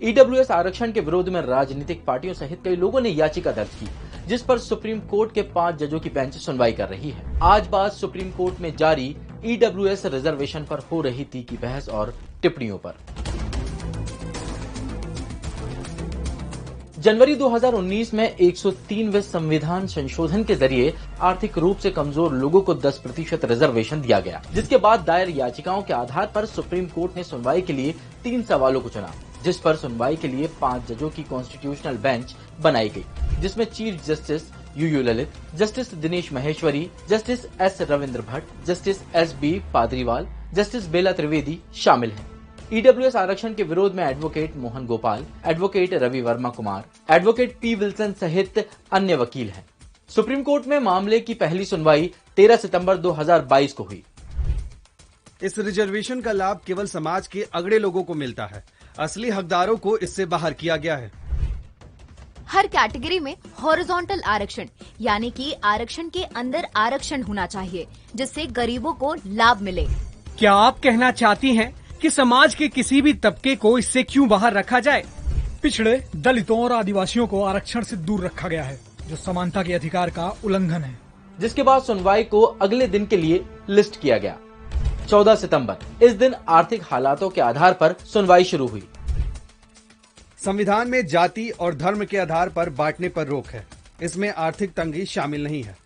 EWS आरक्षण के विरोध में राजनीतिक पार्टियों सहित कई लोगों ने याचिका दर्ज की, जिस पर सुप्रीम कोर्ट के 5 जजों की बेंच सुनवाई कर रही है। आज बात सुप्रीम कोर्ट में जारी ईडब्ल्यूएस रिजर्वेशन पर हो रही तीखी बहस और टिप्पणियों पर। जनवरी 2019 में 103वें संविधान संशोधन के जरिए आर्थिक रूप से कमजोर लोगों को 10% रिजर्वेशन दिया गया, जिसके बाद दायर याचिकाओं के आधार पर सुप्रीम कोर्ट ने सुनवाई के लिए 3 सवालों को चुना, जिस पर सुनवाई के लिए 5 जजों की कॉन्स्टिट्यूशनल बेंच बनाई गई, जिसमें chief justice UU Lalit, justice Dinesh Maheshwari, justice S Ravindra Bhat, justice S B Pardiwala, justice Bela Trivedi शामिल हैं। ईडब्ल्यूएस आरक्षण के विरोध में advocate Mohan Gopal, advocate Ravi Verma Kumar, advocate P Wilson सहित अन्य वकील हैं। सुप्रीम कोर्ट में मामले की पहली सुनवाई 13 सितंबर 2022 को हुई। इस रिजर्वेशन का लाभ केवल समाज के अगड़े लोगों को मिलता है, असली हकदारों को इससे बाहर किया गया है। हर कैटेगरी में हॉरिजॉन्टल आरक्षण यानी कि आरक्षण के अंदर आरक्षण होना चाहिए, जिससे गरीबों को लाभ मिले। क्या आप कहना चाहती हैं कि समाज के किसी भी तबके को इससे क्यों बाहर रखा जाए? पिछड़े, दलितों और आदिवासियों को आरक्षण से दूर रखा गया है, जो समानता के अधिकार का उल्लंघन है। जिसके बाद सुनवाई को अगले दिन के लिए लिस्ट किया गया, 14 सितंबर। इस दिन आर्थिक हालातों के आधार पर सुनवाई शुरू हुई। संविधान में जाति और धर्म के आधार पर बांटने पर रोक है, इसमें आर्थिक तंगी शामिल नहीं है।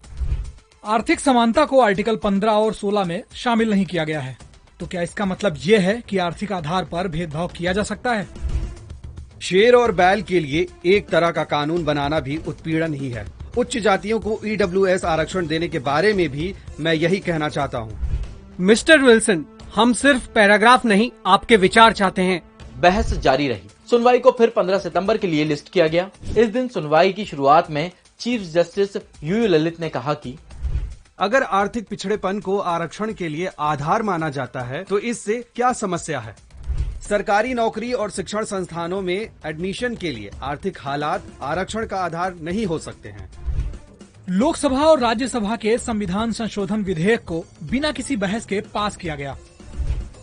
आर्थिक समानता को आर्टिकल 15 और 16 में शामिल नहीं किया गया है। तो क्या इसका मतलब ये है कि आर्थिक आधार पर भेदभाव किया जा सकता है? शेर और बैल के लिए एक तरह का कानून बनाना भी उत्पीड़न ही है। उच्च जातियों को ईडब्ल्यूएस आरक्षण देने के बारे में भी मैं यही कहना चाहता हूँ। मिस्टर विल्सन, हम सिर्फ पैराग्राफ नहीं, आपके विचार चाहते हैं। बहस जारी रही। सुनवाई को फिर 15 सितंबर के लिए लिस्ट किया गया। इस दिन सुनवाई की शुरुआत में चीफ जस्टिस यूयू ललित ने कहा कि अगर आर्थिक पिछड़ेपन को आरक्षण के लिए आधार माना जाता है तो इससे क्या समस्या है? सरकारी नौकरी और शिक्षण संस्थानों में एडमिशन के लिए आर्थिक हालात आरक्षण का आधार नहीं हो सकते हैं। लोकसभा और राज्यसभा के संविधान संशोधन विधेयक को बिना किसी बहस के पास किया गया।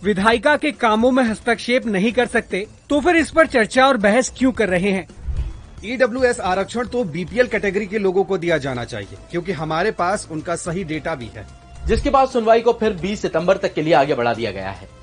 विधायिका के कामों में हस्तक्षेप नहीं कर सकते, तो फिर इस पर चर्चा और बहस क्यों कर रहे हैं? ईडब्ल्यूएस आरक्षण तो बीपीएल कैटेगरी के लोगों को दिया जाना चाहिए, क्योंकि हमारे पास उनका सही डेटा भी है। जिसके बाद सुनवाई को फिर 20 सितंबर तक के लिए आगे बढ़ा दिया गया है।